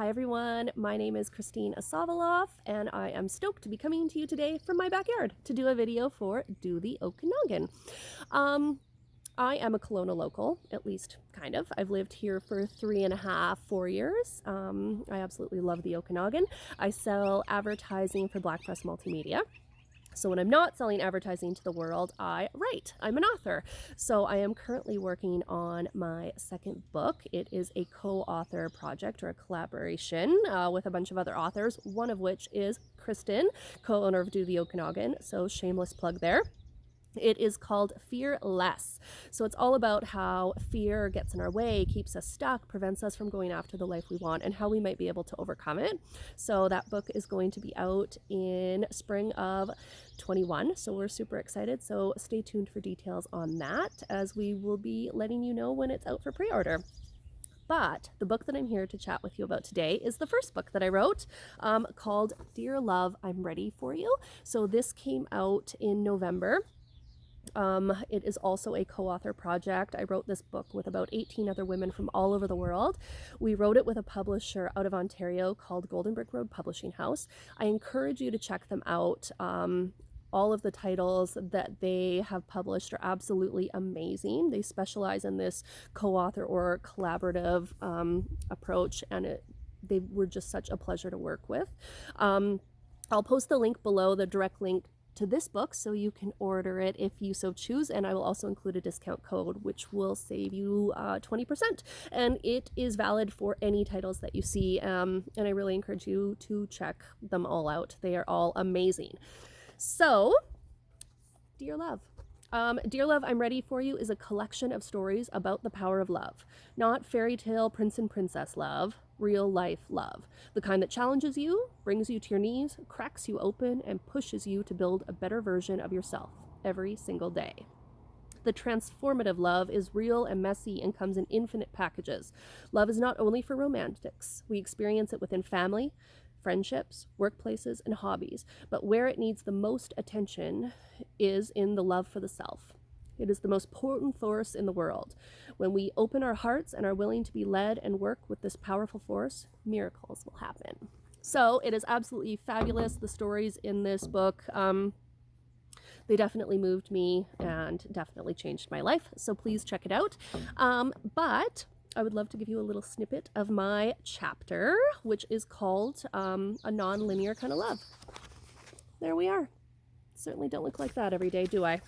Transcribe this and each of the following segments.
Hi everyone, my name is Christine Asavaloff and I am stoked to be coming to you today from my backyard to do a video for Do the Okanagan. I am a Kelowna local, at least kind of. I've lived here for 3.5, 4 years. I absolutely love the Okanagan. I sell advertising for Black Press Multimedia. So when I'm not selling advertising to the world, I write. I'm an author. So I am currently working on my second book. It is a co-author project or a collaboration with a bunch of other authors, one of which is Kristen, co-owner of Do the Okanagan. So shameless plug there. It is called Fear Less. So it's all about how fear gets in our way, keeps us stuck, prevents us from going after the life we want, and how we might be able to overcome it. So that book is going to be out in spring of 21. So we're super excited. So stay tuned for details on that, as we will be letting you know when it's out for pre-order. But the book that I'm here to chat with you about today is the first book that I wrote, called Dear Love, I'm Ready for You. So this came out in November. It is also a co-author project. I wrote this book with about 18 other women from all over the world. We wrote it with a publisher out of Ontario called Golden Brick Road Publishing House. I encourage you to check them out. All of the titles that they have published are absolutely amazing. They specialize in this co-author or collaborative approach, and they were just such a pleasure to work with. I'll post the link below, the direct link to this book, so you can order it if you so choose, and I will also include a discount code which will save you 20%, and it is valid for any titles that you see, and I really encourage you to check them all out. They are all amazing. So, Dear Love. Dear Love, I'm Ready for You is a collection of stories about the power of love. Not fairy tale prince and princess love, real life love. The kind that challenges you, brings you to your knees, cracks you open, and pushes you to build a better version of yourself every single day. The transformative love is real and messy and comes in infinite packages. Love is not only for romantics. We experience it within family, friendships, workplaces, and hobbies, but where it needs the most attention is in the love for the self. It is the most potent force in the world. When we open our hearts and are willing to be led and work with this powerful force, miracles will happen. So it is absolutely fabulous. The stories in this book, they definitely moved me and definitely changed my life. So please check it out. But I would love to give you a little snippet of my chapter, which is called A Non-Linear Kind of Love. There we are. Certainly don't look like that every day, do I?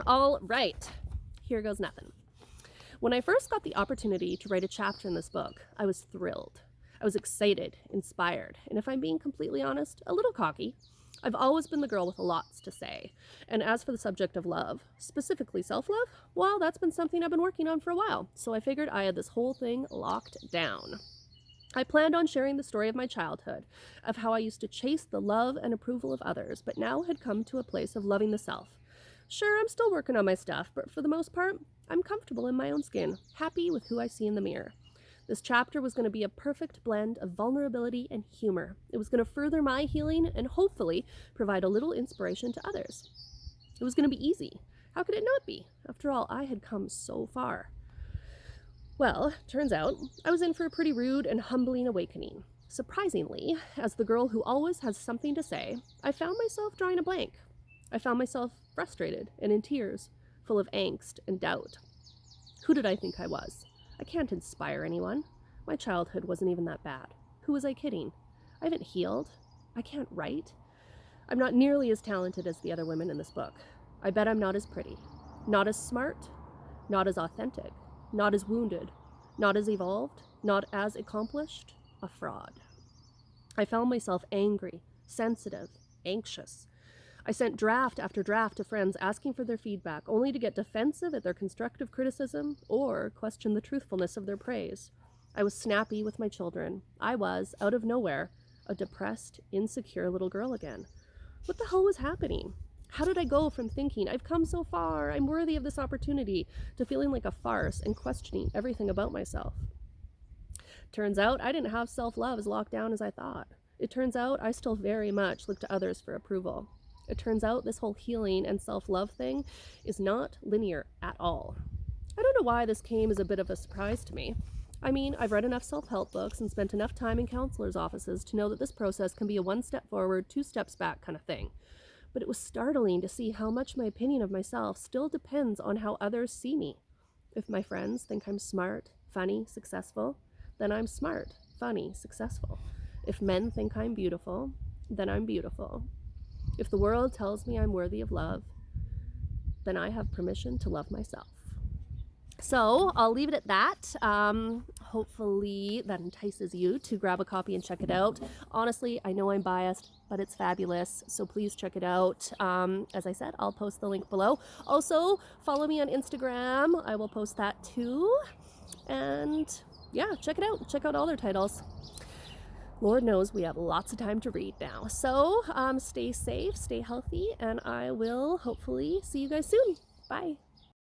All right, here goes nothing. When I first got the opportunity to write a chapter in this book, I was thrilled. I was excited, inspired, and if I'm being completely honest, a little cocky. I've always been the girl with lots to say. And as for the subject of love, specifically self-love, well, that's been something I've been working on for a while, so I figured I had this whole thing locked down. I planned on sharing the story of my childhood, of how I used to chase the love and approval of others, but now had come to a place of loving the self. Sure, I'm still working on my stuff, but for the most part, I'm comfortable in my own skin, happy with who I see in the mirror. This chapter was going to be a perfect blend of vulnerability and humor. It was going to further my healing and hopefully provide a little inspiration to others. It was going to be easy. How could it not be? After all, I had come so far. Well, turns out I was in for a pretty rude and humbling awakening. Surprisingly, as the girl who always has something to say, I found myself drawing a blank. I found myself frustrated and in tears, full of angst and doubt. Who did I think I was? I can't inspire anyone. My childhood wasn't even that bad. Who was I kidding? I haven't healed. I can't write. I'm not nearly as talented as the other women in this book. I bet I'm not as pretty, not as smart, not as authentic, not as wounded, not as evolved, not as accomplished, a fraud. I found myself angry, sensitive, anxious. I sent draft after draft to friends asking for their feedback, only to get defensive at their constructive criticism or question the truthfulness of their praise. I was snappy with my children. I was, out of nowhere, a depressed, insecure little girl again. What the hell was happening? How did I go from thinking, I've come so far, I'm worthy of this opportunity, to feeling like a farce and questioning everything about myself? Turns out I didn't have self-love as locked down as I thought. It turns out I still very much look to others for approval. It turns out this whole healing and self-love thing is not linear at all. I don't know why this came as a bit of a surprise to me. I mean, I've read enough self-help books and spent enough time in counselors' offices to know that this process can be a 1 step forward, 2 steps back kind of thing. But it was startling to see how much my opinion of myself still depends on how others see me. If my friends think I'm smart, funny, successful, then I'm smart, funny, successful. If men think I'm beautiful, then I'm beautiful. If the world tells me I'm worthy of love, then I have permission to love myself. So I'll leave it at that. Hopefully that entices you to grab a copy and check it out. Honestly, I know I'm biased, but it's fabulous. So please check it out. As I said, I'll post the link below. Also, follow me on Instagram. I will post that too. And yeah, check it out. Check out all their titles. Lord knows we have lots of time to read now. So stay safe, stay healthy, and I will hopefully see you guys soon. Bye.